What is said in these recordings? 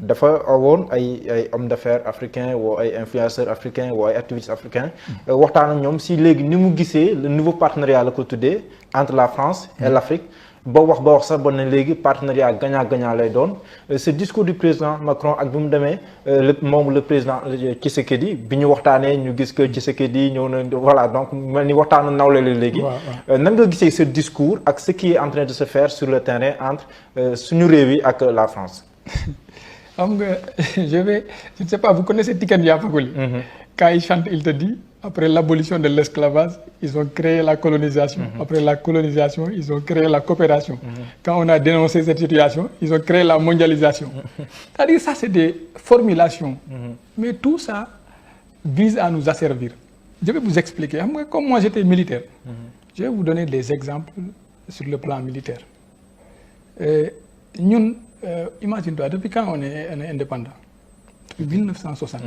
dafa woon ay hommes d'affaires africains woo ay influenceurs africains woo ay activistes africains waxtaan ak ñoom si léegi ni mu gisee le nouveau partenariat la ko tuddee entre la France et l'Afrique ba wax sax ba ne léegi partenariat gagnant-gagnant lay doon ce discours du président Macron ak bi mu demee le président Tshisekedi bi ñu waxtaanee ñu gis que Tshisekedi ñëw na voilà donc mel ni waxtaanu nawle la léegi. nan nga gisee ce discours ak ce qui est en train de se faire sur le terrain entre suñu réew yi ak la France. xam nga je ne sais pas vous connaissez Tiken Jah Fakoly. Quand il chante il te dit après l'abolition de l'esclavage ils ont créé la colonisation. Après la colonisation ils ont créé la coopération. Quand on a dénoncé cette situation ils ont créé la mondialisation. C'est-à-dire ça c'est des formulations. Mais tout ça vise à nous asservir. Je vais vous expliquer xam nga comme moi j'étais militaire. Je vais vous donner des exemples sur le plan militaire. Ñun imagine-toi depuis quand on est indépendant? Depuis 1960.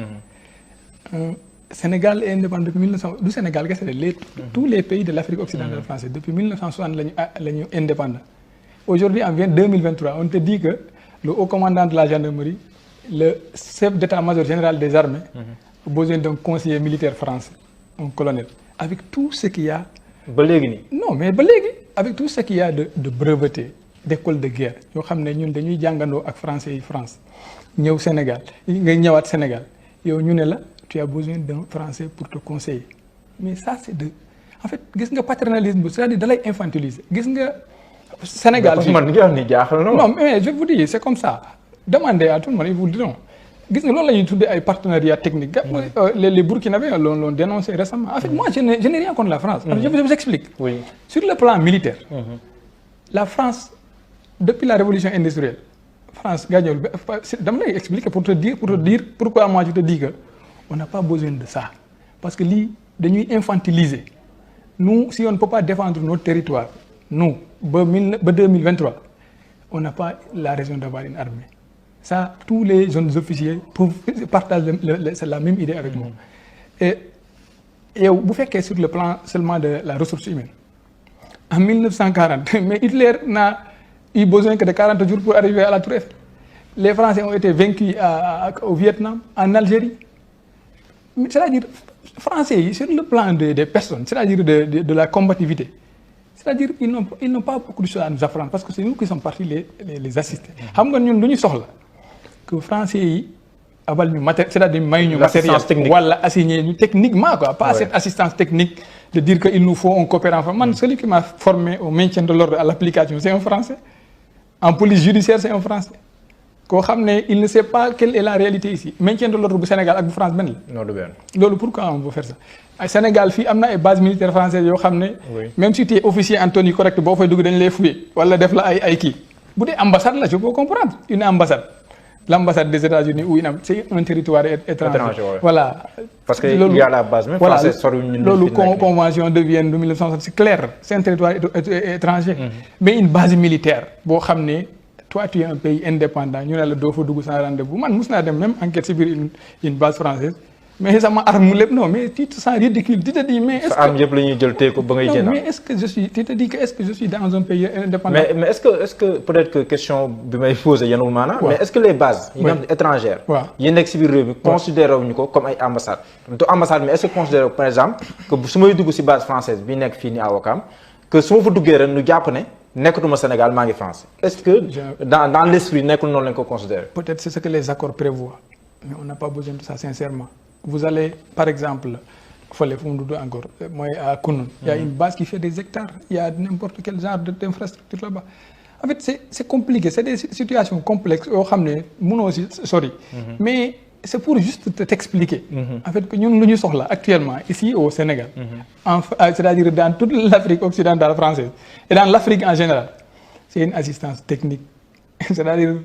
Sénégal est indépendant depuis 1900 du Sénégal kese tous les pays de l'Afrique occidentale française depuis 1960 lañu indépendant. Aujourd'hui en 2023 on te dit que le haut commandant de la gendarmerie le chef d'état-major général des armées a besoin d'un conseiller militaire français un colonel avec tout ce qu'il y a. ba léegi nii. non mais ba léegi avec tout ce qu'il y a de breveté d'école de guerre yoo xam ne ñun dañuy jàngandoo ak français yi France ñëw Sénégal nga ñëwaat Sénégal yow ñu ne la tu as besoin d'un français pour te conseiller mais ça c'est en fait gis nga paternalisme c'est-à-dire da lay infantiliser gis nga Sénégal bi man nga wax ni jaaxal na. non mais je vous dis c'est comme ça demandez à tout le monde ils vous diront gis nga loolu la ñuy tuddee ay partenariats techniques. Les Burkinabés l'ont dénoncé récemment en fait moi je n'ai rien contre la France. Je vous explique. Oui. Sur le plan militaire. La France depuis la révolution industrielle France gagnol dama lay expliquer pour te dire pourquoi moi je te dis que on n'a pas besoin de ça parce que lii dañuy infantiliser nous si on ne peut pas défendre notre territoire nous ba 2023 on n'a pas la raison d'avoir une armée ça tous les jeunes officiers partagent la même idée avec moi et yow bu fekkee sur le plan seulement de la ressource humaine en 1940 mais Hitler n'a eu besoin que de 40 jours pour arriver à la Tour Eiffel. Les Français ont été vaincus au Vietnam, en Algérie. C'est-à-dire, Français yi sur le plan des personnes, c'est-à-dire de la combativité, c'est-à-dire ils n'ont pas beaucoup de choses à nous apprendre parce que c'est nous qui sommes partis les assister. Xam nga ñun lu ñu soxla que Français yi abal ñu matériel, c'est-à-dire may ñu matériel wala assigné ñu techniquement quoi, pas cette assistance technique de dire que il nous faut un coopérant. Man celui qui m'a formé au maintien de l'ordre à l'application, c'est un Français. En police judiciaire c'est un Français koo xam ne il ne sait pas quelle est la réalité ici maintien de l'ordre bu Sénégal ak bu France benn la. loolu pourquoi on veut faire ça ay Sénégal fii am na ay bases militaires françaises yoo xam ne. même si tu es officier en tenue correcte boo fay dugg dañ lay fouiller wala def la ay kii bu dee ambassade la je peux comprendre une ambassade l'ambassade des États-Unis ou c'est un territoire étranger. Voilà. Parce que il y a la base même française soriwuñu. loolu convention de Vienne de 1960 c'est clair c'est un territoire étranger. Mais une base militaire boo xam ne toi tu es un pays indépendant ñu ne la doo fa dugg sans rendez-vous man mos naa dem même enquête sur une base française mais sama arme lépp non mais tu te sens ridicule tu te dis mais. est-ce que arme yëpp la ñuy jël téye ko ba ngay jënd. mais est-ce que tu te dis que est-ce que je suis dans un pays indépendant. mais est-ce que peut-être que question bi may poser yanul maanaam. mais est-ce que les bases. yi nga xam étrangères. yi nekk ci biir réew mi considéré wuñu ko comme ay ambassades. du ambassade mais est-ce que considéré par exemple que su may dugg ci base française bi nekk fii nii à Ouakam que su ma fa duggee ren ñu jàpp ne nekkatuma Sénégal maa ngi France. est-ce que dans l'esprit nekkul noonu lañ ko considéré. peut-être c'est ce que les accords prévoient mais on n'a pas besoin de ça sincèrement. Vous allez, par exemple, encore, moi à Kounoun, il y a une base qui fait des hectares, il y a n'importe quel genre d'infrastructure là-bas. En fait, c'est compliqué, c'est des situations complexes. Mais c'est pour juste t'expliquer. En fait, que nous sommes là actuellement, ici au Sénégal, c'est-à-dire dans toute l'Afrique occidentale française, et dans l'Afrique en général, c'est une assistance technique. C'est-à-dire,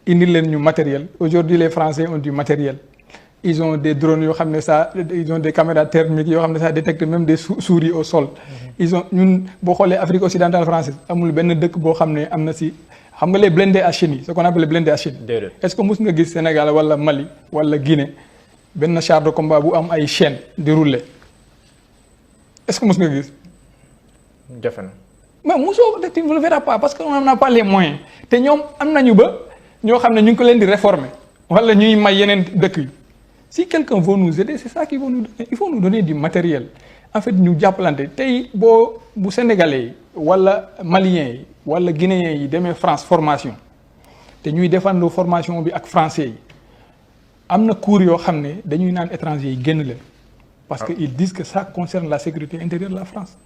ils ont du matériel. Aujourd'hui, les Français ont du matériel. Ils ont des drones, ils ont des caméras thermiques, ça détecte même des souris au sol. Ils ont une Afrique occidentale française, les blindés à chenilles, ce qu'on appelle les blindés à chenilles. Est-ce que vous avez vu au Sénégal, ou Mali, ou Guinée, un char de combat où il y a des chaînes déroulées? Est-ce que vous avez vu? Mais tu ne le verras pas parce qu'on n'a pas les moyens. Et nous, nous avons réformer. wala ñuy may yeneen dëkk yi si quelqu'un veut nous aider c'est ça qu'il faut nous donner il faut nous donner du matériel en fait ñu jàppalante tey bu sénégalais yi wala maliens yi wala guinéens yi demee France formation te ñuy défendre formation bi ak français yi am na cours yoo xam ne dañuy naan étrangers yi génn leen parce que ils disent que ça concerne la sécurité intérieure de la France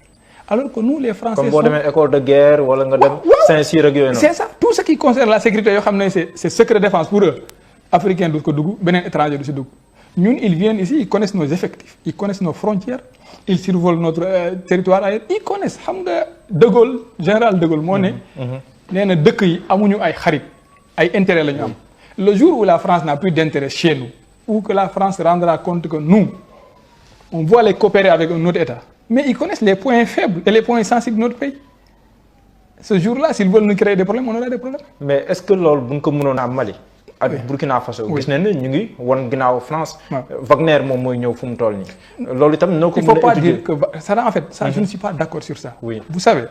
alors que nous les Français comme boo demee école de guerre wala nga dem Saint-Cyr ak yooyu noonu c'est ça tout ce qui concerne la sécurité yoo xam ne c'est secret défense pour eux africain du ko dugg beneen étranger du si dugg ñun ils viennent ici ils connaissent nos effectifs ils connaissent nos frontières ils survolent notre territoire ailleurs ils connaissent xam nga De Gaulle général De Gaulle moo ne nee na dëkk yi amuñu ay xarit ay intérêt la ñu am le jour où la France n'a plus d'intérêt chez nous ou que la France rendra compte que nous on doit les coopérer avec un autre État mais ils connaissent les points faibles et les points sensibles de notre pays ce jour-là s'ils veulent nous créer des problèmes on aura des problèmes. mais est-ce que loolu bu ñu ko mënoon a Mali. ak Burkina Faso. gis nañ ne ñu ngi won ginnaaw France. Wagner moom mooy ñëw fu mu toll nii. loolu itam noo ko mën a étudier. il faut pas dire que ça en fait ça je ne suis pas d'accord sur ça. oui vous savez.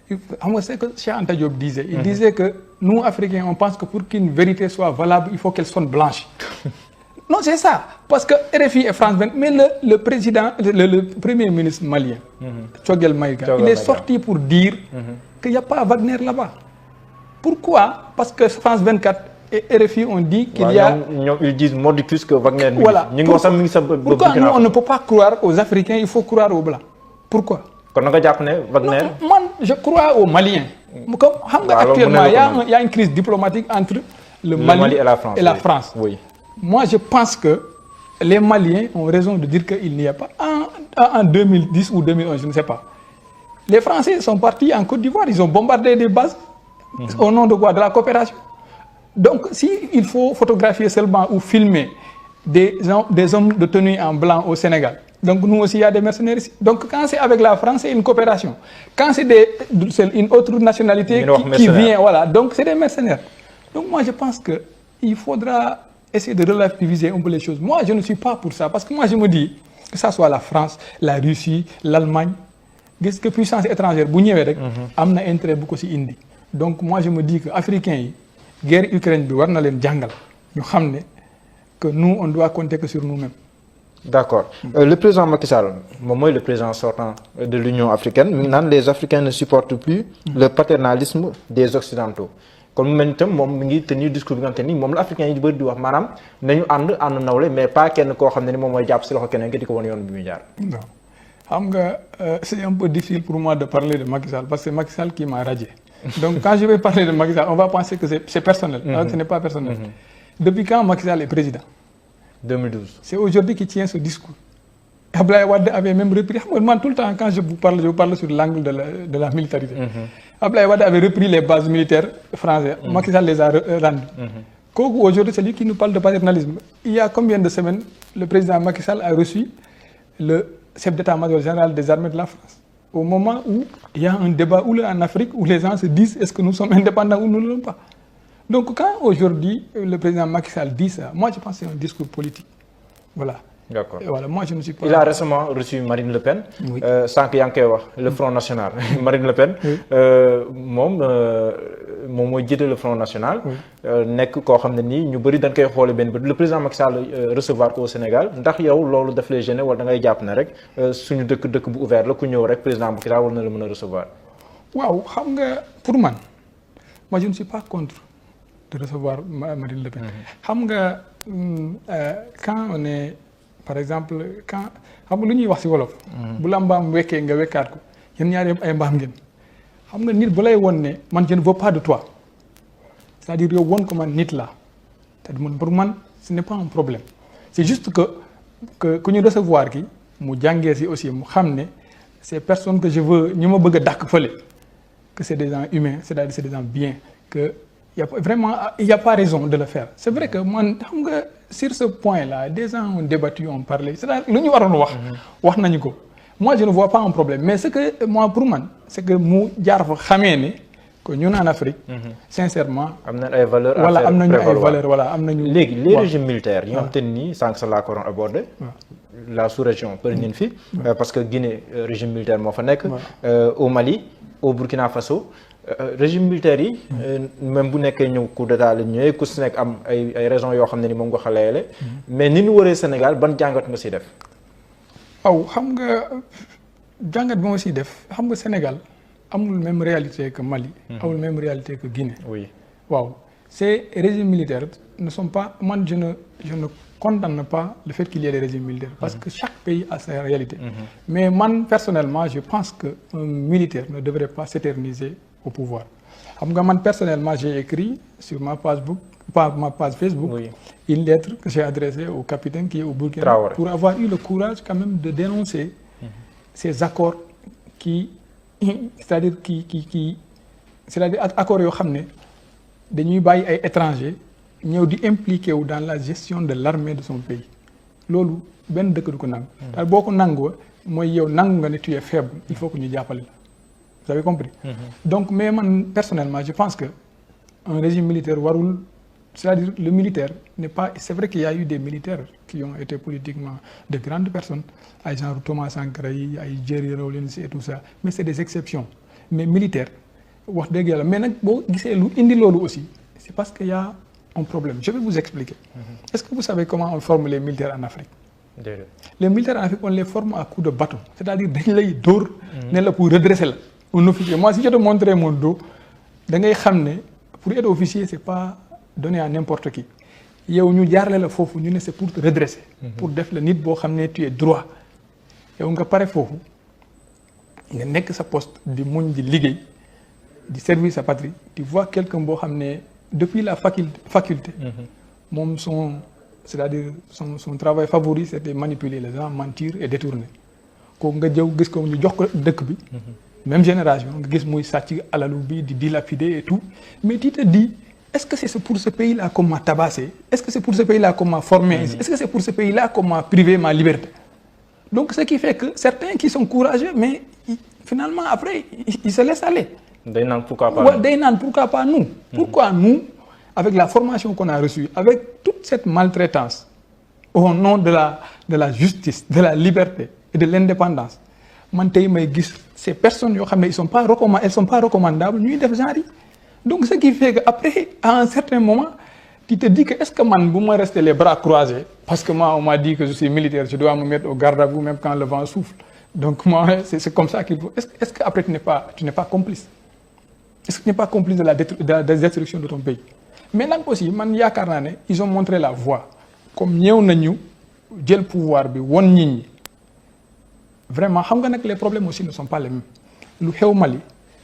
xam nga c'est que Cheikh Anta Diop disait. il disait que nous Africains on pense que pour qu'une vérité soit valable il faut qu'elle sonne blanche. non c'est ça parce que RFI et France 20 mais le président le premier ministre malien. Choguel Maïga il est sorti pour dire. qu'il n'y a pas Wagner là-bas. Pourquoi? Parce que France 24 et RFI ont dit qu'il y a... Ils disent modicus que Wagner... Voilà. Pourquoi nous, on ne peut pas croire aux Africains, il faut croire aux Blancs? Pourquoi? Wagner... Moi, je crois aux Maliens. Comme, actuellement, il y a une crise diplomatique entre le Mali et la France. Oui. Moi, je pense que les Maliens ont raison de dire qu'il n'y a pas... En 2010 ou 2011, je ne sais pas. Les Français sont partis en Côte d'Ivoire, ils ont bombardé des bases. Au nom de quoi? De la coopération. Donc, s'il faut photographier seulement ou filmer des hommes de tenue en blanc au Sénégal, donc nous aussi, il y a des mercenaires ici. Donc, quand c'est avec la France, c'est une coopération. Quand c'est une autre nationalité qui vient, voilà, donc c'est des mercenaires. Donc, moi, je pense qu'il faudra essayer de relativiser un peu les choses. Moi, je ne suis pas pour ça, parce que moi, je me dis que ça soit la France, la Russie, l'Allemagne, qu'est-ce que puissance étrangère, bu ñëwee rek am na intérêt bu ko ci indi. Donc moi je me dis que africains yi guerre Ukraine bi war na leen jàngal ñu xam ne que nous on doit compter que sur nous-mêmes. D'accord. Le président Macky Sall moom mooy le président sortant de l'Union africaine mi ngi naan les Africains ne supportent plus le paternalisme des Occidentaux. kon mu mel ni tam moom mi ngi tenir discours bi nga xam te ni moom la africains yi di bëri di wax maanaam nañu ànd nawle mais pas kenn koo xam ne ni moom mooy jàpp ci loxo keneen ki di ko wan yoon bi muy jaar. xam nga c'est un peu difficile pour moi de parler de Macky Sall parce que c'est Macky Sall qui m'a radié. Donc quand je vais parler de Macky Sall, on va penser que c'est personnel. Alors que ce n'est pas personnel. Depuis quand Macky Sall est président? 2012. C'est aujourd'hui qu'il tient ce discours. Abdoulaye Wade avait même repris. Moi, tout le temps, quand je vous parle sur l'angle de la militarité. Abdoulaye Wade avait repris les bases militaires françaises. Macky Sall les a rendues. Aujourd'hui, c'est lui qui nous parle de paternalisme. Il y a combien de semaines le président Macky Sall a reçu le chef d'état-major général des armées de la France, au moment où il y a un débat en Afrique où les gens se disent est-ce que nous sommes indépendants ou nous ne sommes pas. Donc quand aujourd'hui le président Macky Sall dit ça, moi je pense que c'est un discours politique. Voilà. D'accord. Et voilà, moi je ne suis pas... Il a récemment reçu Marine Le Pen, oui. Sans que Yanké wax le Front National. Marine Le Pen, moom mooy jiite le Front National. nekk koo xam ne nii ñu bëri dañ koy xoole benn bët le président Macky Sall recevoir ko au Sénégal ndax yow loolu daf lay gêner wala da ngay jàpp ne rek suñu dëkk bu ouvert la ku ñëw rek président Macky Sall war na la mën a recevoir. waaw xam nga pour man moi je ne suis pas contre de recevoir Marine Le Pen. xam nga quand on est par exemple quand xam nga lu ñuy wax ci wolof. bu la mbaam wekkee nga wekkaat ko yéen ñaar yëpp ay mbaam ngeen. xam nga nit bu lay won ne man je ne veux pas de toi c'est-à-dire yow won ko man nit la c'est-à-dire pour man ce n'est pas un problème c'est juste que ku ñu recevoir ki mu jàngee ci aussi mu xam ne ces personnes que je veux ñu ma bëgg a dàq fële que c'est des gens humains c'est-à-dire c'est des gens bien que il y a pas raison de le faire c'est vrai que man xam nga sur ce point-là des gens ont débattu ont parlé c'est-à-dire lu ñu waroon wax nañu ko moi je ne vois pas un problème mais ce que moi pour man c'est que mu jaar fa xamee ne que ñun en Afrique sincèrement am nañ ay valeurs voilà am nañu ay valeurs voilà am nañu léegi les régimes militaires yi nga xam te ni sànq sa laa ko doon abordé la sous-région bëri nañ fi parce que Guinée régime militaire moo fa nekk au Mali au Burkina Faso régime militaire yi même bu nekkee ñëw coup d'état la ñëwee ku si nekk am ay raisons yoo xam ne ni moom nga xaleele mais ni ñu waree Sénégal ban jàngat nga si def. waaw xam nga jàngat bi ma siy def xam nga Sénégal amul même réalité que Mali. amul même réalité que Guinée. oui waaw ces régimes militaires ne sont pas man je ne condamne pas le fait qu'il y ait des régimes militaires parce que chaque pays a sa réalité. Mais man personnellement je pense que un militaire ne devrait pas s'éterniser au pouvoir. xam nga man personnellement j'ai écrit sur ma page Facebook une lettre que j'ai adressée au capitaine qui est au Burkina Traoré. Pour avoir eu le courage quand même de dénoncer ces accords c'est-à-dire accords yoo xam ne dañuy bàyyi ay étrangers ñëw di impliqué wu dans la gestion de l'armée de son pays loolu benn dëkk du ko nangu. daal boo ko nangoo mooy yow nangu nga ne tu es faible il faut que ñu jàppale la vous avez compris. Donc mais man personnellement je pense que un régime militaire warul c'est-à-dire le militaire n'est pas c'est vrai qu'il y a eu des militaires qui ont été politiquement de grandes personnes ay genre Thomas Sankara yi ay Jerry Rawlings et tout ça mais c'est des exceptions mais militaire wax dëgg yàlla mais nag boo gisee lu indi loolu aussi c'est parce qu'il y a un problème je vais vous expliquer. Est-ce que vous savez comment on forme les militaires en Afrique? Les militaires en Afrique on les forme à coups de bâton c'est-à-dire dañ lay dóor ne la pour redresser la un officier moi si je te montrais mon dos da ngay xam ne pour être officier c'est pas donné à n'importe qui yow ñu jaarale la foofu ñu ne c'est pour te redresser pour def la nit boo xam ne tu es droit yow nga pare foofu nga nekk sa poste di muñ di liggéey di servir sa patrie tu vois quelqu'un boo xam ne depuis la faculté moom c'est-à-dire son travail favori c'était manipuler les gens mentir et détourner kooku nga jëw gis ko ñu jox ko dëkk bi même génération nga gis muy sàcc alalu bi di dilapider et tout mais tu te dis est-ce que c'est pour ce pays-là qu'on m'a tabassé? Est-ce que c'est pour ce pays-là qu'on m'a formé? Est-ce que c'est pour ce pays-là qu'on m'a privé ma liberté? Donc ce qui fait que certains qui sont courageux mais finalement après ils se laissent aller. Day naan pourquoi pas nous? Pourquoi nous, avec la formation qu'on a reçue, avec toute cette maltraitance au nom de la justice, de la liberté et de l'indépendance, man tey may gis ces personnes yoo xam ne elles sont pas recommandables ñuy def genre yi. Donc ce qui fait que après à un certain moment tu te dis que est-ce que man bu ma rester les bras croisés parce que moi on m'a dit que je suis militaire je dois me mettre au garde à vous même quand le vent souffle. Donc moi c'est comme ça qu'il faut est-ce que après tu n'es pas complice? Est-ce que tu n'es pas complice de la destruction de ton pays? Mais nag aussi man yaakaar naa ne ils ont montré la voie comme ñëw nañu jël pouvoir bi won nit ñi vraiment xam nga nag les problèmes aussi ne sont pas les mêmes lu xew Mali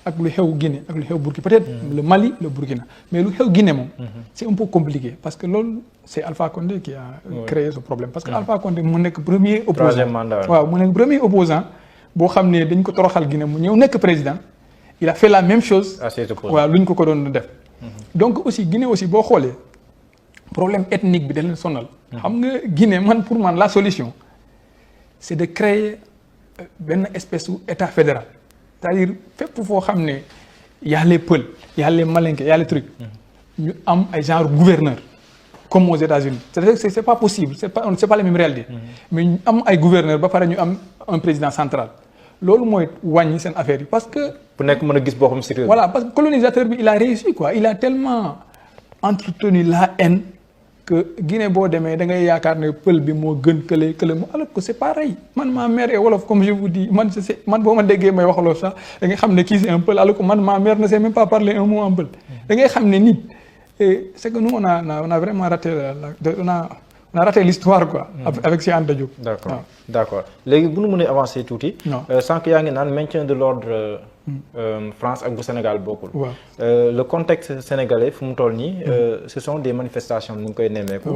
ak lu xew Guinée ak lu xew Burkina peut-être le Mali le Burkina mais lu xew Guinée moom c'est un peu compliqué parce que loolu c'est Alpha Condé qui a créé ce problème parce que Alpha Condé mu nekk premier opposant waaw mu nekk premier opposant boo xam ne dañ ko toroxal Guinée mu ñëw nekk président il a fait la même chose waaw lu ñu ko doon def donc aussi Guinée aussi boo xoolee problème ethnique bi da leen sonal xam nga Guinée man pour man la solution c'est de créer benn espèce u état fédéral c'est-à-dire fépp foo xam ne y a les Peuls y a les Malinké y a les trucs ñu am ay genre gouverneur comme aux États-Unis c'est pas possible c'est pas la même réalité mais ñu am ay gouverneur ba pare ñu am un président central loolu mooy wàññi seen affaire yi parce que bu nekk mën a gis boppam si réew voilà parce que colonisateur bi il a réussi quoi il a tellement entretenu la haine que Guinée boo demee da ngay yaakaar ne pël bi moo gën kële mu alors que c'est pareil man ma mère est wolof comme je vous dis man boo ma déggee may waxaloo sax da ngay xam ne kii c'est un pël alors que man ma mère ne sait même pas parler un mot en pël da ngay xam ne nit c'est que nous on a vraiment raté on a raté l'histoire quoi avec Cheikh Anta Diop. D'accord léegi bu nu mënee avancer tuuti. sànq yaa ngi naan maintien de l'ordre France ak bu Sénégal bokkul. Le contexte sénégalais fu mu toll nii. ce sont des manifestations nu ngi koy nemmeeku.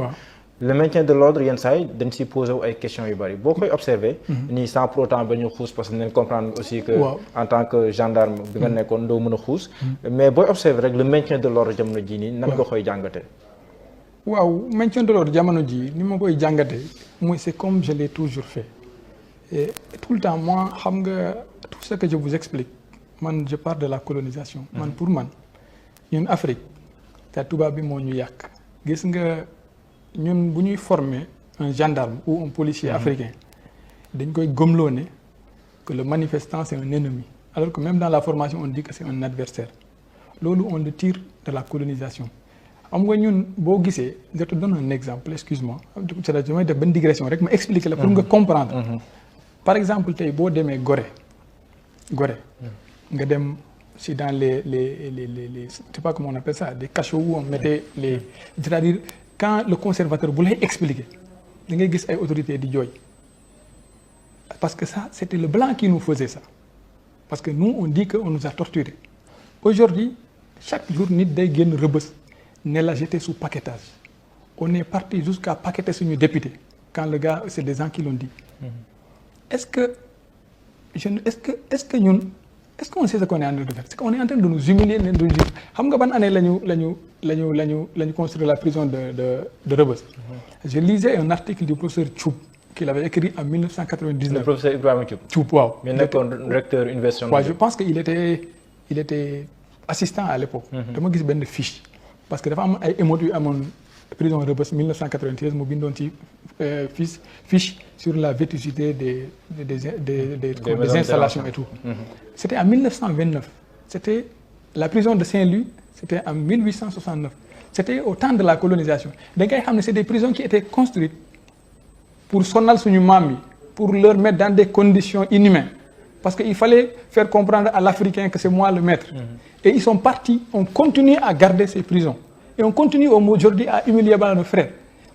le maintien de l'ordre yenn saa yi dañ si posé wu ay questions yu bari boo koy observer. nii sans pour autant ba ñu xuus parce que nañ comprendre aussi que. en tant que gendarme bi nga nekkoon doo mën a xuus. mais booy observer rek le maintien de l'ordre jamono jii nii nan nga koy jàngatee. waaw maintien de l'ordre jamono ji ni ma koy jàngatee mooy c'est comme je l'ai toujours fait et tout le temps moi xam nga tout ce que je vous explique man je parle de la colonisation man pour man ñun Afrique te tubaab bi moo ñu yàq gis nga ñun bu ñuy former un gendarme ou un policier africain dañ koy gëmloo ne que le manifestant c'est un ennemi alors que même dans la formation on dit que c'est un adversaire loolu on le tire de la colonisation. xam nga ñun boo gisee je te donne un exemple excuse-moi c'est-à-dire damay def benn digression rek ma expliquer la pour nga comprendre. Par exemple tey boo demee Gorée nga dem si dans les je sais pas comment on appelle ça des cachots où on mettait les c'est-à-dire quand le conservateur bu lay expliquer da ngay gis ay autorités di jooy parce que ça c'était le blanc qui nous faisait ça parce que nous on dit que on nous a torturés. Aujourd'hui chaque jour nit day génn Rebeuss ne la jeter sous paquetage. On est parti jusqu'à paqueter suñu député quand le gars c'est des gens qui l'ont dit. Est-ce qu'on sait ce qu'on est en train de faire? C'est qu'on est en train de nous humilier, de nous dire. Xam nga ban année lañu construire la prison de Rebeuss. Je lisais un article du professeur Thioub qu'il avait écrit en 1999. Le professeur Ibrahima Thioub waaw. Mais nekkoon recteur université. Ouais, je pense qu'il était assistant à l'époque. Dama gis benn fiche. Parce que dafa am ay émeutes yu amoon prison Rebeuss 1993 mu bindoon ci fiche sur la vétusté des installations et tout. C'était en 1929. C'était la prison de Saint-Louis, c'était en 1869. C'était au temps de la colonisation. Da ngay xam ne c'est des prisons qui étaient construites pour sonal suñu maam yi, pour leur mettre dans des conditions inhumaines. Parce qu'il fallait faire comprendre à l'Africain que c'est moi le maître. Et ils sont partis, on continue à garder ces prisons. Et on continue aujourd'hui à humilier nos frères.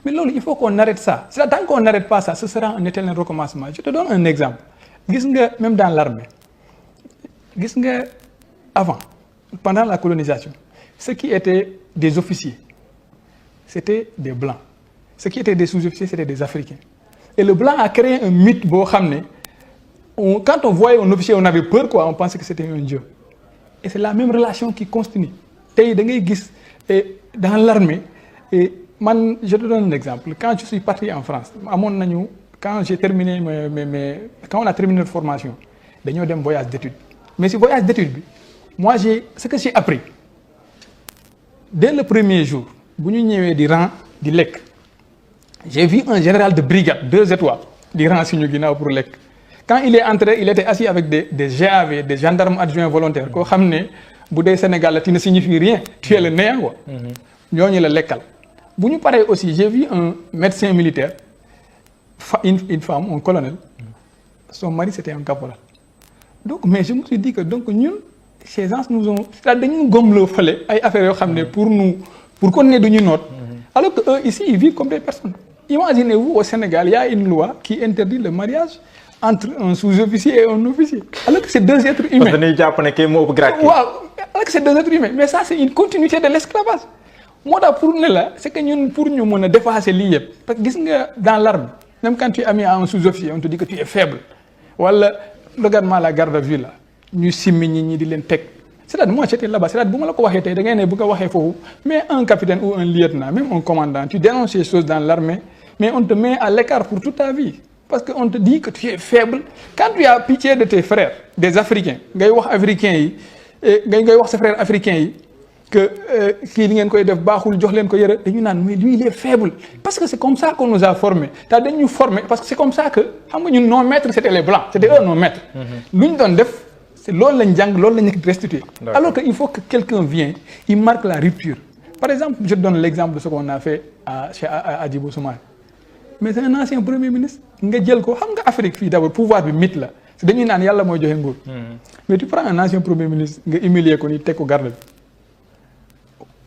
Mais là, il faut qu'on arrête ça. Tant qu'on n'arrête pas ça, ce sera un éternel recommencement. Je te donne un exemple. Même dans l'armée, avant, pendant la colonisation, ceux qui étaient des officiers, c'était des Blancs. Ceux qui étaient des sous-officiers, c'était des Africains. Et le Blanc a créé un mythe, quand on voyait un officier, on avait peur, on pensait que c'était un dieu. Et c'est la même relation qui continue. Dans l'armée, je te donne un exemple. Quand je suis parti en France, quand j'ai terminé quand on a terminé notre formation, nous avons un voyage d'études. Mais ce voyage d'études, moi, ce que j'ai appris, dès le premier jour, j'ai vu un général de brigade, 2 étoiles, du rang pour l'EC. Quand il est entré, il était assis avec des GAV, des gendarmes adjoints volontaires. Quand on sait que Sénégal, tu ne signifies rien, tu es le néant. Nous sommes le lécal. Si nous parlons aussi, j'ai vu un médecin militaire, une femme, un colonel, son mari c'était un caporal. Donc, mais je me suis dit que donc, nous, ces gens nous ont. C'est-à-dire que nous gomme le fallait, pour qu'on ait de nous notes. Alors qu'eux, ici, ils vivent comme des personnes. Imaginez-vous, au Sénégal, il y a une loi qui interdit le mariage entre un sous-officier et un officier. Alors que c'est 2 êtres humains. Alors que c'est 2 êtres humains. Mais ça, c'est une continuité de l'esclavage. Moi, pour nous, c'est que nous, pour nous, dépasser l'IE. Parce que dans l'armée, même quand tu es ami à un sous-officier, on te dit que tu es faible. Voilà, regarde-moi la garde à vue là. Nous sommes c'est-à-dire, moi, j'étais là-bas. C'est-à-dire, mais un capitaine ou un lieutenant, même un commandant, tu dénonces ces choses dans l'armée, mais on te met à l'écart pour toute ta vie. Parce qu'on te dit que tu es faible. Quand tu as pitié de tes frères, des Africains, tu as ses frères africains, que lui il est faible. Parce que c'est comme ça qu'on nous a formés. Parce que c'est comme ça que nos maîtres c'était les Blancs, c'était eux nos maîtres. C'est l'on restitué. Alors qu'il faut que quelqu'un vienne, il marque la rupture. Par exemple, je donne l'exemple de ce qu'on a fait à Djibo Soumaré. Mais c'est un ancien premier ministre. L'Afrique, d'abord, pouvoir du mythe là. C'est de nous yalla moy joxe ngour. Mais tu prends un ancien premier ministre, nga humilier ko ni tek ko garde.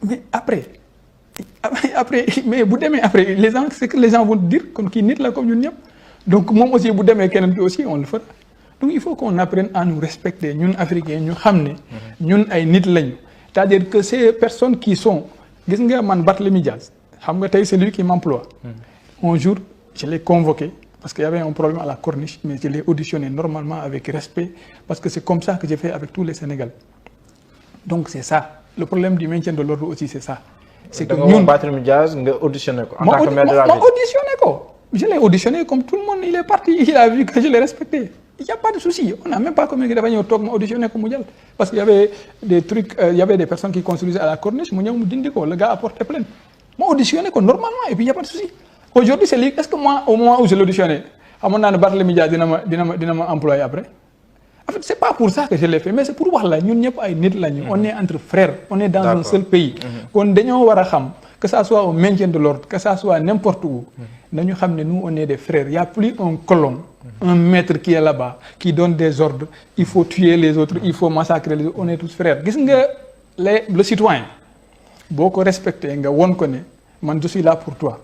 Mais après, mais vous demee après, les gens, c'est que les gens vont dire qu'on qui nit là comme ñun ñep. Donc moi aussi vous demee kenen aussi on le fera. Donc il faut qu'on apprenne à nous respecter. Nous Africains, nous savons nous ay nit lañu. C'est-à-dire que ces personnes qui sont, gis nga man Barthélémy Dias, xam nga tay c'est lui qui m'emploie. Un jour, je l'ai convoqué parce qu'il y avait un problème à la corniche, mais je l'ai auditionné normalement avec respect parce que c'est comme ça que j'ai fait avec tous les Sénégalais. Donc c'est ça. Le problème du maintien de l'ordre aussi c'est ça. C'est que nous Barthélémy Dias nga auditionné ko en tant que maire de la ville. Auditionné ko. Je l'ai auditionné comme tout le monde, il est parti, il a vu que je l'ai respecté. Il n'y a pas de souci. On n'a même pas commis de auditionner comme Moudjal. Parce qu'il y avait des trucs, il y avait des personnes qui construisaient à la corniche, le gars a porté plainte. Moi, auditionné normalement, et puis il n'y a pas de souci. Aujourd'hui, c'est est-ce que moi, au moment où je l'auditionné, à mon âne, Barthélémy Dias, dina employé après? En fait, c'est pas pour ça que je l'ai fait, mais c'est pour wax la ñun ñëpp ay nit lañu. On est entre frères, on est dans un seul pays. Kon dañoo war a xam que ça soit au maintien de l'ordre, que ça soit n'importe où. Nañu xam ne nous on est des frères. Il y a plus un colon, un maître qui est là-bas, qui donne des ordres. Il faut tuer les autres, il faut massacrer les autres. On est tous frères. Gis nga le citoyen boo ko respecté nga won ko ne man je suis là pour toi.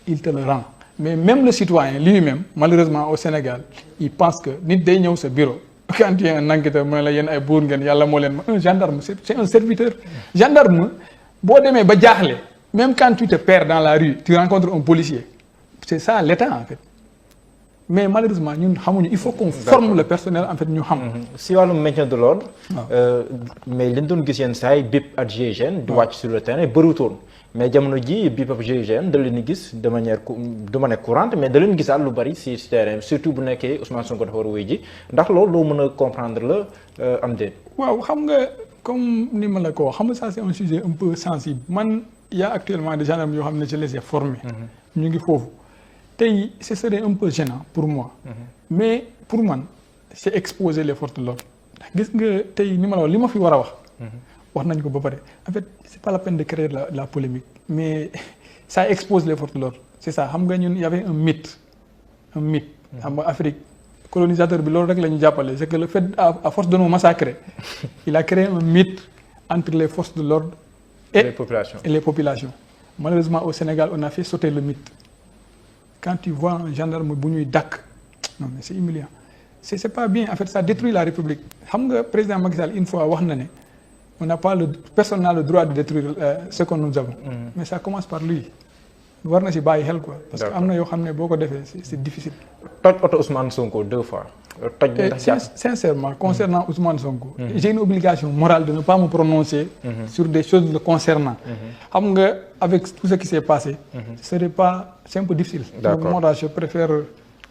Il te le rend. Mais même le citoyen lui-même, malheureusement au Sénégal, il pense que nit day ñëw sa bureau. Quand il y a un enquêteur mu ne la yéen ay buur ngeen yàlla moo leen un gendarme c'est un serviteur. Gendarme boo demee ba jaaxle même quand tu te perds dans la rue tu rencontres un policier c'est ça l'État en fait mais malheureusement ñun xamuñu il faut qu'on forme le personnel en fait ñu xam. si wàllum maintien de l'ordre mais li ñu doon gis yenn saa yi BIP ak GIGN di wàcc sur le terrain bëriwutoon mais jamono ji BIP ak GIGN da leen di gis de manière du ma nekk courante mais da leen gisaat lu bari si terrain surtout bu nekkee Ousmane Sonko dafa war a wuy ji ndax loolu loo mën a comprendre la am déet. waaw xam nga comme ni ma la ko wax xam nga ça c'est un sujet un peu sensible man il y a actuellement des gendarmes yoo xam ne je les ai formés. ñu ngi foofu tey ce serait un peu gênant pour moi. mais pour man c'est exposer les forces de l'ordre gis nga tey ni ma la wax li ma fi war a wax. wax nañ ko ba pare en fait c'est pas la peine de créer la polémique mais ça expose les forces de l'ordre c'est ça xam nga ñun y avait un mythe xam nga Afrique colonisateur bi loolu rek la ñu jàppale c'est que le fait à force de nous massacrer il a créé un mythe entre les forces de l'ordre et les populations malheureusement au Sénégal on a fait sauter le mythe quand tu vois un gendarme bu ñuy dàkk non mais c'est humiliant c'est pas bien en fait ça détruit la République xam nga président Macky Sall une fois wax na ne on n'a pas personne n'a le droit de détruire ce que nous avons. Mais ça commence par lui. war na si bàyyi xel quoi. parce que am na yoo xam ne boo ko defee c'est difficile. toj oto Ousmane Sonko 2 fois. toj sincèrement concernant Ousmane Sonko. j'ai une obligation morale de ne pas me prononcer. sur des choses le concernant. xam nga avec tout ce qui s'est passé. c'est un peu difficile. d'accord donc moo tax je préfère.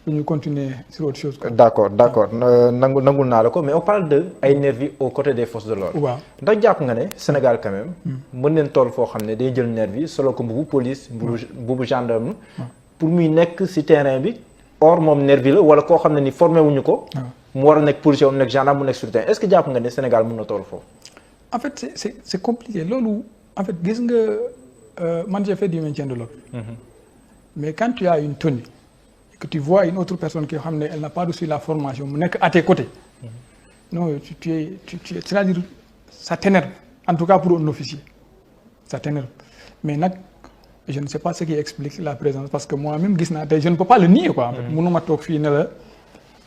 ñu continuer sur autre chose. d'accord nangul naa la ko mais on parle de ay nervis aux côtés des forces de l'ordre. waaw ndax jàpp nga ne Sénégal quand même. mën nañ toll foo xam ne day jël nervis solo ko mbubu police. mbubu gendarme. pour muy nekk ci terrain bi. or moom nervis la wala koo xam ne ni formé wuñu ko. mu war a nekk policier wala nekk gendarme mu nekk sur le terrain est-ce que jàpp nga ne Sénégal mën na toll foofu. en fait c'est compliqué loolu en fait gis nga man j'ai fait du maintien de l'ordre. mais quand tu as une tenue. que tu vois une autre personne qui xam ne elle n'a pas reçu la formation mu nekk à tes côtés. non tu es c'est-à-dire ça t'énerve en tout cas pour un officier ça t'énerve mais nag je ne sais pas ce qui explique la présence parce que moi-même gis naa tey je ne peux pas le nier quoi. mënuma toog fii ne la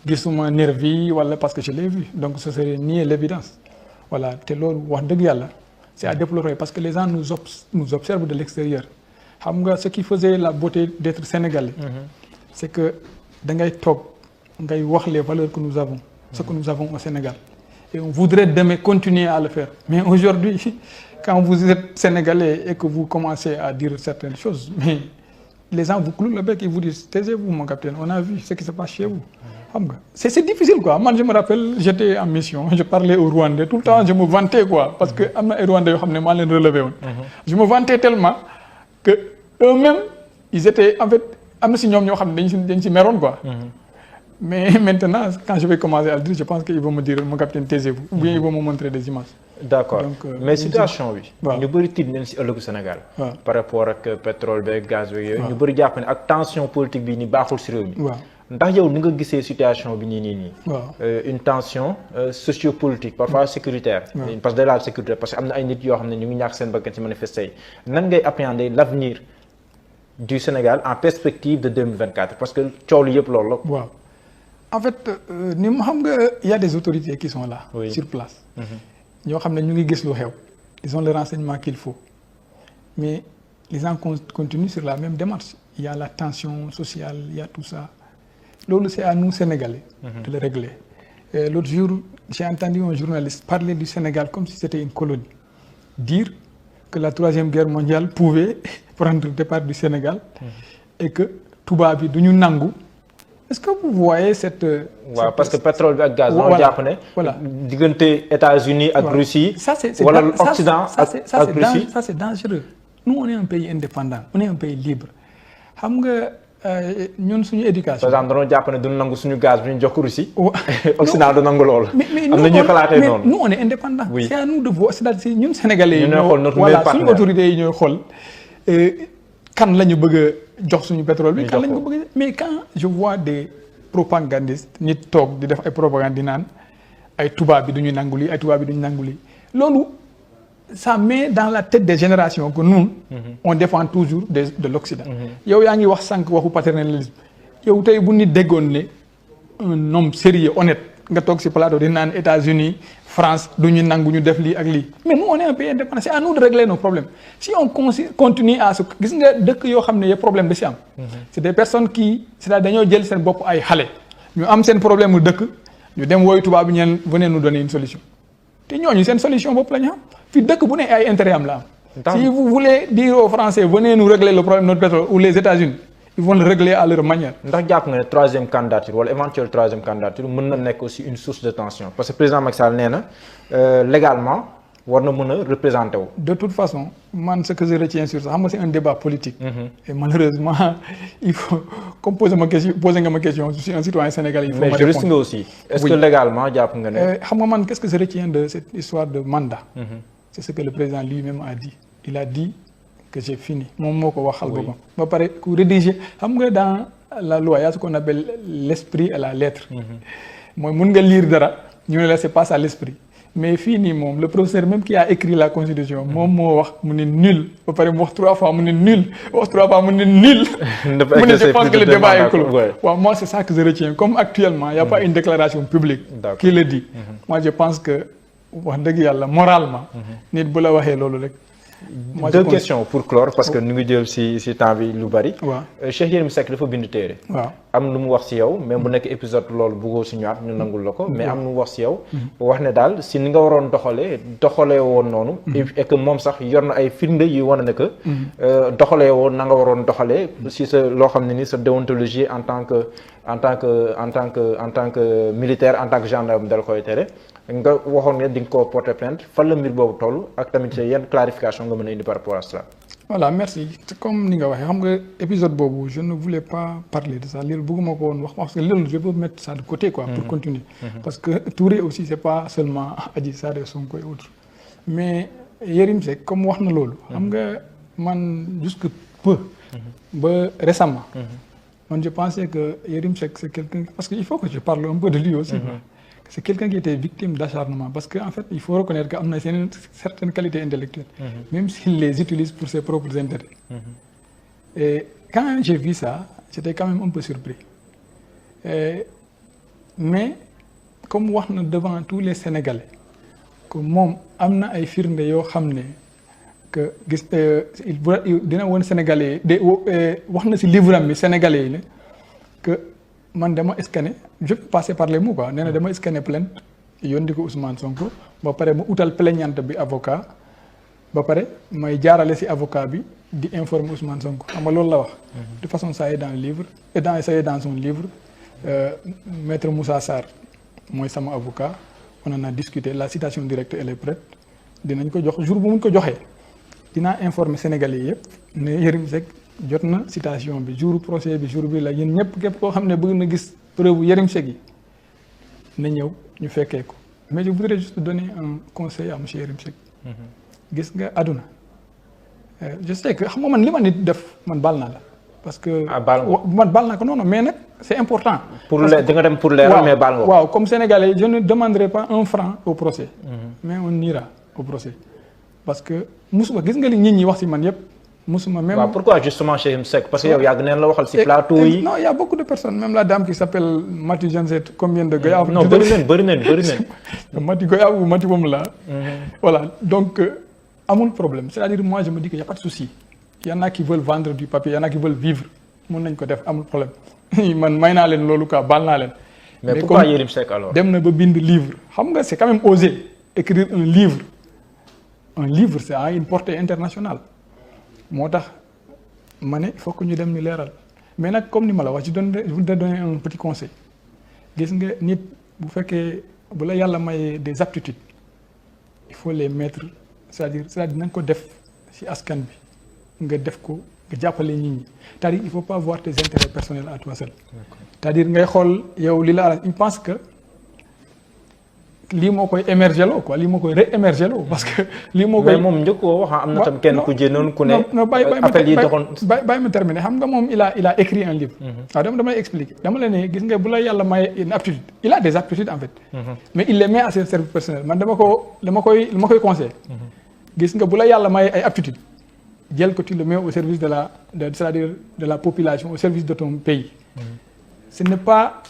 gisuma nervi wala parce que je l'ai vu donc ce serait nier l'évidence voilà te loolu wax dëgg yàlla c'est à déplorer parce que les gens nous observent de l'extérieur xam nga ce qui faisait la beauté d'être sénégalais. c'est que da ngay toog ngay wax les valeurs que nous avons ce que nous avons au Sénégal et on voudrait demain continuer à le faire mais aujourd'hui quand vous êtes sénégalais et que vous commencez à dire certaines choses mais les gens vous clouent le bec et vous disent taisez-vous mon capitaine on a vu ce qui se passe chez vous xam nga c'est difficile quoi man je me rappelle j'étais en mission je parlais aux Rwandais tout le temps je me vantais quoi parce que am na ay Rwandais yoo xam ne maa leen relevé woon je me vantais tellement que eux-mêmes ils étaient en fait am na si ñoom ñoo xam ne dañ si meroon quoi. mais maintenant quand je vais commencer à le dire je pense qu'ils vont me dire mon capitaine taisez-vous ou bien ils vont me montrer des images. d'accord mais situation bi. waaw ñu bëri tiit nañ si ëllëgu Sénégal. par rapport ak pétrole beeg gaz beeg yooyu. waaw ñu bëri jàpp ne ak tension politique bi ni baaxul si réew mi. waaw ndax yow ni nga gisee situation bi nii. waaw une tension sociopolitique parfois sécuritaire. parce que de la sécurité parce que am na ay nit yoo xam ne ñu ngi ñàkk seen bakkan ci manifester yi nan ngay appréhender l'avenir du Sénégal en perspective de 2024 parce que coow li yëpp loolu la. waaw en fait ni mu xam nga il y a des autorités qui sont là. Oui. sur place. ñoo xam ne ñu ngi gis lu xew. ils ont le renseignement qu'il faut mais les gens continuent sur la même démarche il y a la tension sociale il y a tout ça loolu c'est à nous Sénégalais. de le régler l'autre jour j'ai entendu un journaliste parler du Sénégal comme si c'était une colonie dire que la troisième guerre mondiale pouvait prendre départ du Sénégal et que tubaab bi du ñu nangu est-ce que vous voyez cette waaw parce que pétrole bi ak gaz. voilà jàpp ne. voilà diggante États-Unis ak Russie. ça c'est wala l'Occident ak Russie. ça c'est dangereux nous on est un pays indépendant on est un pays libre xam nga ñun suñu éducation. par exemple dañoo jàpp ne duñu nangu suñu gaz bi ñu jox ko Russie. Occident du nangu loolu. mais am na ñuy xalaatee noonu. nous on est indépendant. Oui. C'est à nous de voir c'est-à-dire ñun Sénégalais yi. ñooy xool notre voilà meilleur suñu partenaire. autorités yi ñooy xool kan la ñu bëgg a jox suñu pétrole bi. ñu kan jox la ñu ko. ko bëgg a mais quand je vois des propagandistes nit toog di def ay propagande di naan ay tubaab bi du ñu nangu lii ay tubaab bi du ñu nangu lii loolu. Ça met dans la tête des générations que nous, on défend toujours de l'Occident. yow yaa ngi wax sànq waxu paternalisme yow tey bu nit déggoon ne un homme sérieux honnête nga toog ci plateau di naan États-Unis France du ñu nangu ñu def lii ak lii mais nous on est un pays indépendant c'est à nous de régler nos problèmes si on continue à se gis nga dëkk yoo xam ne y a problème da ci am. c'est des personnes qui c'est-à-dire dañoo jël seen bopp ay xale ñu am seen problème mu dëkk ñu dem wooyu tubaab bi ñeen venez nous donner une solution te ñooñu seen solution bopp la ñu am. fii dëkk bu ne ay intérêt am la am. Si vous voulez dire aux Français venez nous régler le problème de notre pétrole ou les États-Unis ils vont le régler à leur manière. ndax jàpp nga ne troisième candidature wala éventuelle troisième candidature mën na nekk aussi une source de tension parce que président Macky Sall nee na légalement war na mën a représenter wu. De toute façon man ce que je retiens sur ça xam nga c'est un débat politique. Et malheureusement il faut comme poser nga ma question je suis un citoyen sénégalais. il faut mais ma juriste répondre. nga aussi. est-ce que légalement jàpp nga ne. xam nga man qu'est-ce que je retiens de cette histoire de mandat. C'est ce que le président lui-même a dit. Il a dit que j'ai fini moom moo ko waxal boppam. ba pare ku rédiger xam nga dans la loi il y a ce qu'on appelle l'esprit et la lettre. mooy mun nga lire dara ñu ne la c'est pas ça l'esprit mais fii nii moom le professeur même qui a écrit la constitution moom moo wax mu ne nul ba pare mu wax 3 fois mu ne nul wax 3 fois mu ne nul. mu ne je pense que le débat est clos. waaw moi c'est ça que je retiens comme actuellement il y a pas une déclaration publique. qui le dit. moi je pense que. wax dëgg yàlla moralement. nit bu la waxee loolu rek. deux questions pour clore parce que ñu ngi jël ci temps bi lu bari. waaw Cheikh Yérim Seck dafa bind téere. waaw am lu mu wax ci yow même bu nekk épisode loolu bëggoo ci ñëwaat ñu nangul la ko. mais am lu mu wax ci yow. wax ne daal ci ni nga waroon doxalee woon noonu. et que moom sax yor na ay firnde yu wane ne que. doxalee woon na nga waroon doxalee. ci sa loo xam ne ni sa déontologie en tant que militaire en tant que gendarme dal koy tere. nga waxoon ne di nga koo porter plainte fan la mbir boobu toll ak tamit yenn clarification nga mën a indi par rapport à cela. voilà merci comme ni nga waxee xam nga épisode boobu je ne voulais pas parler de ça loolu bëgguma ko woon wax parce que loolu je peux mettre ça de côté quoi. pour continuer. parce que Touré aussi c'est pas seulement Adji Sarr et Sonko et autres mais Yérim Seck comme wax na loolu. xam nga man jusque peu. ba récemment. man je pensais que Yérim Seck c'est quelqu'un parce que il faut que je parle un peu de lui aussi. C'est quelqu'un qui était victime d'acharnement parce que en fait il faut reconnaître qu'il a une certaine qualité intellectuelle. Même s'il les utilise pour ses propres intérêts. Et quand j'ai vu ça j'étais quand même un peu surpris. Mais comme wax na devant tous les Sénégalais que moom am na ay firnde yoo xam ne que gis dina woon Sénégalais de wax na ci livre am bi Sénégalais yi ne que man dama scanner je peux passer par les mots quoi nee na dama scanner plainte yónni ko Ousmane Sonko ba pare mu utal plaignante bi avocat ba pare may jaarale ci avocat bi di informer Ousmane Sonko xam nga loolu la wax. de façon ça est dans le livre et dans son livre maître Moussa Sarr mooy sama avocat on en a discuté la citation directe elle est prête dinañ ko jox jour bu muñ ko joxee dinaa informer Sénégalais yëpp ne Yérim Seck jot na citation bi jour procès bi jour bi la yéen ñëpp képp koo xam ne bëgg na gis preuve Yérim Seck yi na ñëw ñu fekkee ko mais je voudrais juste donner un conseil à monsieur Yérim Seck. gis nga àdduna je sais que xam nga man li ma nit def man baal naa la parce que. man baal naa ko non mais nag c'est important. pour di nga dem pour leeral mais baal nga waaw comme Sénégalais je ne demanderai pas un franc au procès. mais on ira au procès parce que musuma gis nga li nit ñi wax ci man yëpp. musuma même. waaw pourquoi justement Cheikh Yérim Seck parce que yow yàgg neen la waxal ci plateau yi. non il y a beaucoup de personnes même la dame qui s'appelle Mati je ne sais combien de Goya. non bëri neen. Mati Goya ou Mati moom la. voilà donc amul problème c'est-à-dire moi je me dis que y a pas de souci. Il y en a qui veulent vendre du papier il y en a qui veulent vivre mën nañ ko def amul problème man may naa leen loolu quoi baal naa leen. mais pourquoi Yérim Seck alors. dem na ba bind livre xam nga c'est quand même osé écrire un livre c'est à une portée internationale. moo tax ma ne il faut que ñu dem ñu leeral mais nag comme ni ma la wax je vous donner un petit conseil gis nga nit bu fekkee bu la yàlla mayee des aptitudes il faut les mettre c'est-à-dire nañ ko def ci askan bi nga def ko nga jàppale nit ñi c'est-à-dire il faut pas voir tes intérêts personnels à toi seul. c'est-à-dire ngay xool yow li la il pense que lii moo koy émerger loo quoi lii moo koy réémerger loo parce que lii moo koy. mais moom njëkk koo wax am na tam kenn ku jéem ku ne. non appel yi doxoon bàyyi ma terminer xam nga moom il a écrit un livre. waaw dama lay expliquer dama la ne gis nga bu la yàlla may une aptitude il a des aptitudes en fait. mais il les met à son service personnel man dama koy conseiller. gis nga bu la yàlla may ay aptitude jël ko tu le mets au service c'est-à-dire de la population au service de ton pays. Ce n'est pas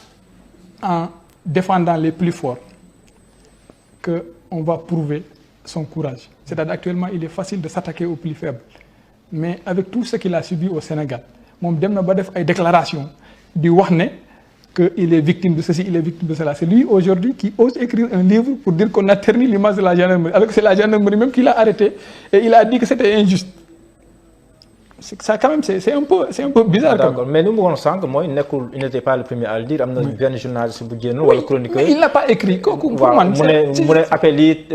en défendant les plus forts qu'on va prouver son courage. C'est-à-dire actuellement, il est facile de s'attaquer aux plus faibles. Mais avec tout ce qu'il a subi au Sénégal, moom dem na ba def ay déclarations di wax ne qu'il est victime de ceci, il est victime de cela. C'est lui aujourd'hui qui ose écrire un livre pour dire qu'on a terni l'image de la gendarmerie, alors que c'est la gendarmerie même qui l'a arrêté et il a dit que c'était injuste. Ça quand même c'est un peu bizarre. D'accord mais nu mu waxoon sànq mooy nekkul il n'était pas le premier à le dire am na benn journaliste bu génn wala chroniqueur. il n'a pas écrit kooku pour man. mu ne appel yi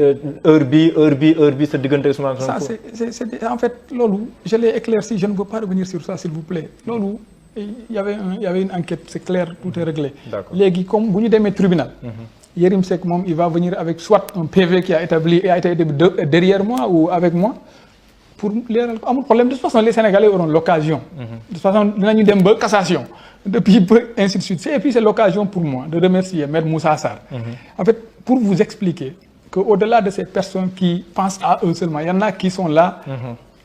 heure bi sa diggante Ousmane Sonko. ça c'est en fait loolu je l'ai éclairci je ne veux pas revenir sur ça s'il vous plaît loolu il y avait une enquête c'est clair tout est réglé. léegi comme bu ñu demee tribunal. Yérim Seck moom il va venir avec soit un PV qui a été derrière moi ou avec moi. pour leeral ko amul problème de toute façon les Sénégalais auront l'occasion de toute façon dinañu dem ba cassation depuis peu ainsi de suite et puis c'est l'occasion pour moi de remercier Maître Moussa Sarr en fait pour vous expliquer que au-delà de ces personnes qui pensent à eux seulement il y en a qui sont là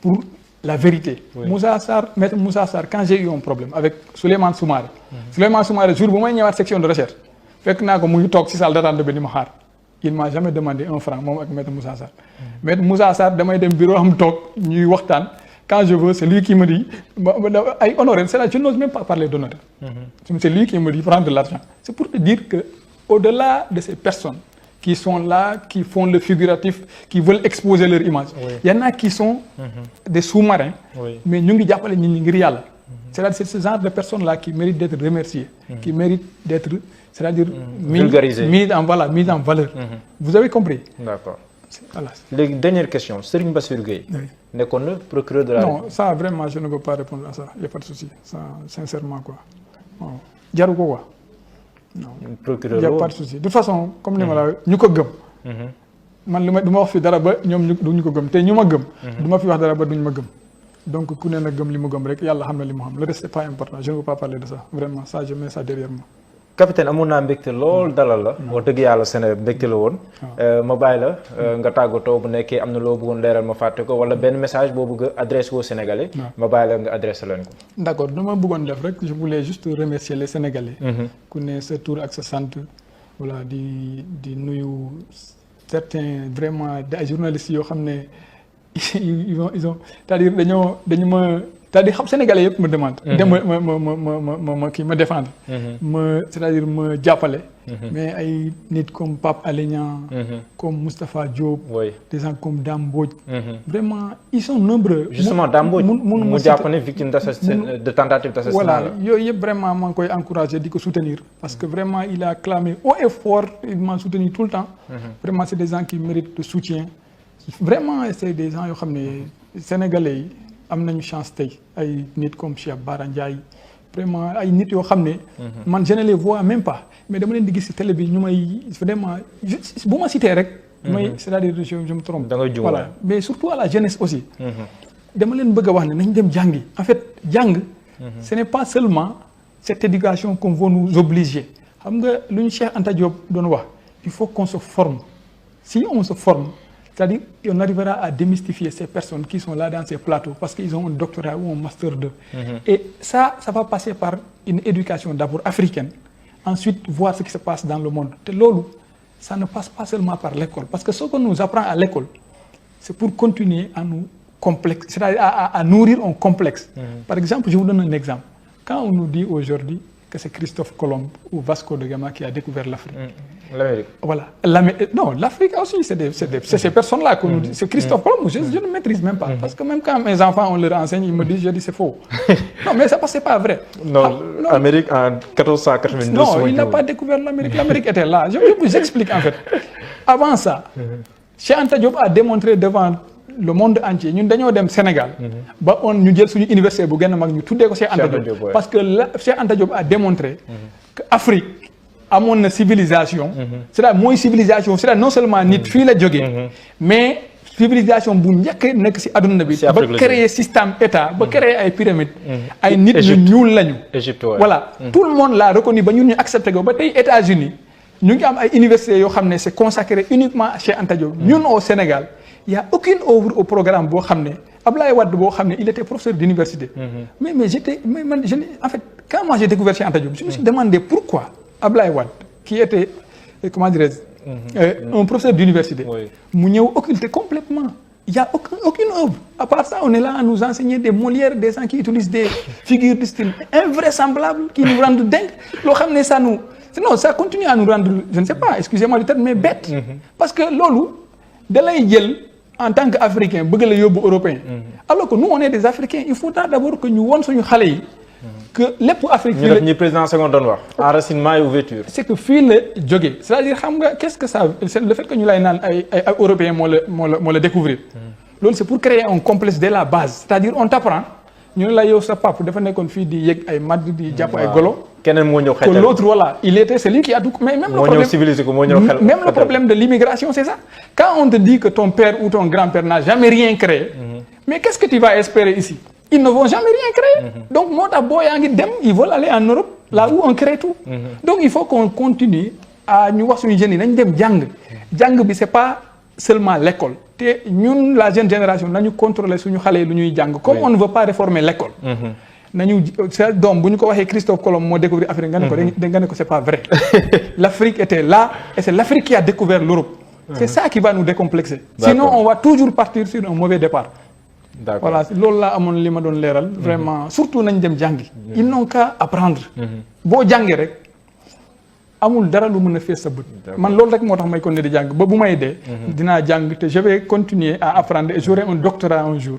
pour la vérité. Moussa Sarr Maître Moussa Sarr quand j'ai eu un problème avec Souleymane Soumaré Souleymane Soumaré jour bu may ñëwaat section de recherche fekk naa ko mu ngi toog ci salle d'attente bi di ma xaar il m'a jamais demandé un franc moom ak Maître Moussa Sarr. Maître Moussa Sarr damay dem bureau am toog ñuy waxtaan quand je veux c'est lui qui me dit ay honoraires c'est là je n'ose même pas parler d'honoraires. C'est lui qui me dit prendre de l'argent. C'est pour te dire que au-delà de ces personnes qui sont là qui font le figuratif qui veulent exposer leur image. Il y en a qui sont des sous-marins. Mais ñu ngi jàppale nit ñi ngir yàlla. C'est-à-dire c'est ce genre de personnes-là qui méritent d'être remerciées. Qui méritent d'être c'est-à-dire mise en valeur. Vous avez compris. D'accord. Voilà. Léegi dernière question Serigne Bassirou Gueye. nekkoon na procureur de la. Non ça vraiment je ne peux pas répondre à ça il y a pas de souci ça sincèrement quoi waaw jaru ko quoi. non procureur il y a pas de souci de toute façon comme ni ma la ñu ko gëm. man du ma wax fi dara ba ñoom duñu ko gëm te ñu ma gëm. du ma fi wax dara ba duñu ma gëm. donc ku ne na gëm li mu gëm rek yàlla xam na li mu xam le reste c'est pas important je ne veux pas parler de ça vraiment ça je mets ça derrière moi. capitaine amoon naa mbégte lool dalal la. wax dëgg yàlla Sénégal mbégte la woon. ma bàyyi la nga tàggatoo bu nekkee am na loo bëggoon leeral ma fàtte ko wala benn message boo bëgg a adressé aux Sénégalais. ma bàyyi la nga adressé leen ko. d'accord dama bëggoon def rek je voulais juste remercier les Sénégalais. ku ne sa tur ak sa sant voilà di nuyu certains vraiment ay journalistes yoo xam ne ils ont c'est-à-dire dañu ma. c'est-à-dire xam Sénégalais yëpp me demande. ma kii ma défendre. c'est-à-dire ma jàppale. mais ay nit comme Pape Alé Niang. comme Moustapha Diop. des gens comme Dame Mbodj. vraiment ils sont nombreux. justement Dame Mbodj mu jàpp ne victime de tentative d'assassinat. voilà yooyu yëpp vraiment maa ngi koy encourager di ko soutenir. parce que vraiment il a clamé haut et fort il m'a soutenu tout le temps. vraiment c'est des gens qui méritent de soutien. vraiment c'est des gens yoo xam ne Sénégalais yi. am nañu chance tey ay nit comme Cheikh Bara Ndiaye vraiment ay nit yoo xam ne. man je ne les vois même pas mais dama leen di gis ci télé bi ñu may vraiment bu ma cité rek. may c'est-à-dire je me trompe. da ngay voilà mais surtout à la jeunesse aussi. dama leen bëgg a wax ne nañ dem jàngi en fait jàng. ce n'est pas seulement cette éducation qu'on veut nous obliger xam nga lu ñu Cheikh Anta Diop doon wax il faut qu'on se forme si on se forme. C'est-à-dire on arrivera à démystifier ces personnes qui sont là dans ces plateaux parce qu'ils ont un doctorat ou un master 2. Et ça va passer par une éducation d'abord africaine, ensuite voir ce qui se passe dans le monde. Et loolu, ça ne passe pas seulement par l'école parce que ce qu'on nous apprend à l'école, c'est pour continuer à nous complexer, c'est-à-dire à nourrir un complexe. Par exemple, je vous donne un exemple. Quand on nous dit aujourd'hui que c'est Christophe Colomb ou Vasco de Gama qui a découvert l'Afrique. L'Amérique. Voilà. Non, l'Afrique aussi, c'est ces personnes-là que nous disent. C'est Christophe Colomb, je ne maîtrise même pas. Parce que même quand mes enfants, on leur enseigne, ils me disent, je dis c'est faux. Non, mais ça c'est pas vrai. Non, l'Amérique en 1492. Non, il n'a pas découvert l'Amérique. L'Amérique était là. Je vous explique en fait. Avant ça, Cheikh Anta Diop a démontré devant le monde entier ñun dañoo dem Sénégal. ba ñu jël suñu université bu gën a mag ñu tuddee ko Cheikh Anta Diop. parce que Cheikh Anta Diop a démontré. que Afrique amoon na civilisation. c'est-à-dire mooy civilisation c'est-à-dire non seulement nit fii la jógee. mais civilisation bu njëkk nekk ci adduna bi. ba créer système état ba créer ay pyramides. ay nit ñu ñuul lañu. Égypte voilà tout le monde l'a reconnu ba ñun ñu accepté ko ba tey États-Unis ñu ngi am ay universités yoo xam ne c'est consacré uniquement à Cheikh Anta Diop. ñun au Sénégal il y a aucune œuvre au programme boo xam ne Ablaye Wade boo xam ne il était professeur d'université. mais en fait quand moi j'ai découvert Cheikh Anta Diop je me suis demandé pourquoi Ablaye Wade qui était comment dirais-je un professeur d'université mu ñëw occulter complètement il y a aucune œuvre à part ça on est là à nous enseigner des Molières des gens qui utilisent des figures de style invraisemblables qui nous rendent dingues loo xam ne ça continue à nous rendre je ne sais pas excusez-moi du terme mais bête parce que loolu da lay jël en tant qu'Africain bëgg la yóbbu Européen alors que nous on est des Africains il faudra d'abord que ñu won suñu xale yi que lépp Afrique fii la ñu président Senghor doon wax enracinement et ouverture c'est que fii la jógee c'est-à-dire xam nga qu'est-ce que ça c'est le fait que ñu lay naan ay Européens moo la découvrir loolu c'est pour créer un complexe dès la base c'est-à-dire on t'apprend ñu ne la yow sa pap dafa nekkoon fii di yëg ay madd di jàpp ay golo keneen moo ñëw xeetal que l'autre voilà il était celui qui a tout mais même le problème de l'immigration c'est ça quand on te dit que ton père ou ton grand-père n'a jamais rien créé mais qu'est-ce que tu vas espérer ici ils ne vont jamais rien créer donc moo tax boo yaa ngi dem ils veulent aller en Europe là où on crée tout donc il faut qu'on continue à ñu wax suñu jeunes yi nañ dem jàng bi c'est pas seulement l'école te ñun la jeune génération nañu contrôler suñu xale yi lu ñuy jàng comme on ne veut pas réformer l'école nañu sa doom bu ñu ko waxee Christophe Colomb moo découvrir Afrique nga ne ko c'est pas vrai l'Afrique était là et c'est l'Afrique qui a découvert l'Europe c'est ça qui va nous décomplexer sinon on va toujours partir sur un mauvais départ voilà loolu laa amoon li ma doon leeral vraiment surtout nañ dem jàngi ils n'ont qu'à apprendre boo jàngee rek amul dara lu mën a fees sa bët man loolu rek moo tax may continuer di jàng ba bu may dee dinaa jàng te je vais continuer à apprendre et j'aurai un doctorat un jour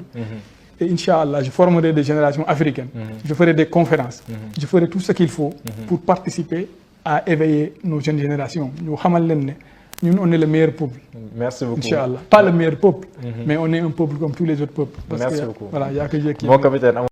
et Inch'Allah je formerai des générations africaines je ferai des conférences je ferai tout ce qu'il faut pour participer à éveiller nos jeunes générations ñu xamal leen ne ñun on est le meilleur peuple. Merci beaucoup. Inch'Allah pas le meilleur peuple mais on est un peuple comme tous les autres peuples. Merci beaucoup. Voilà yaa ko jékki. Mon capitaine.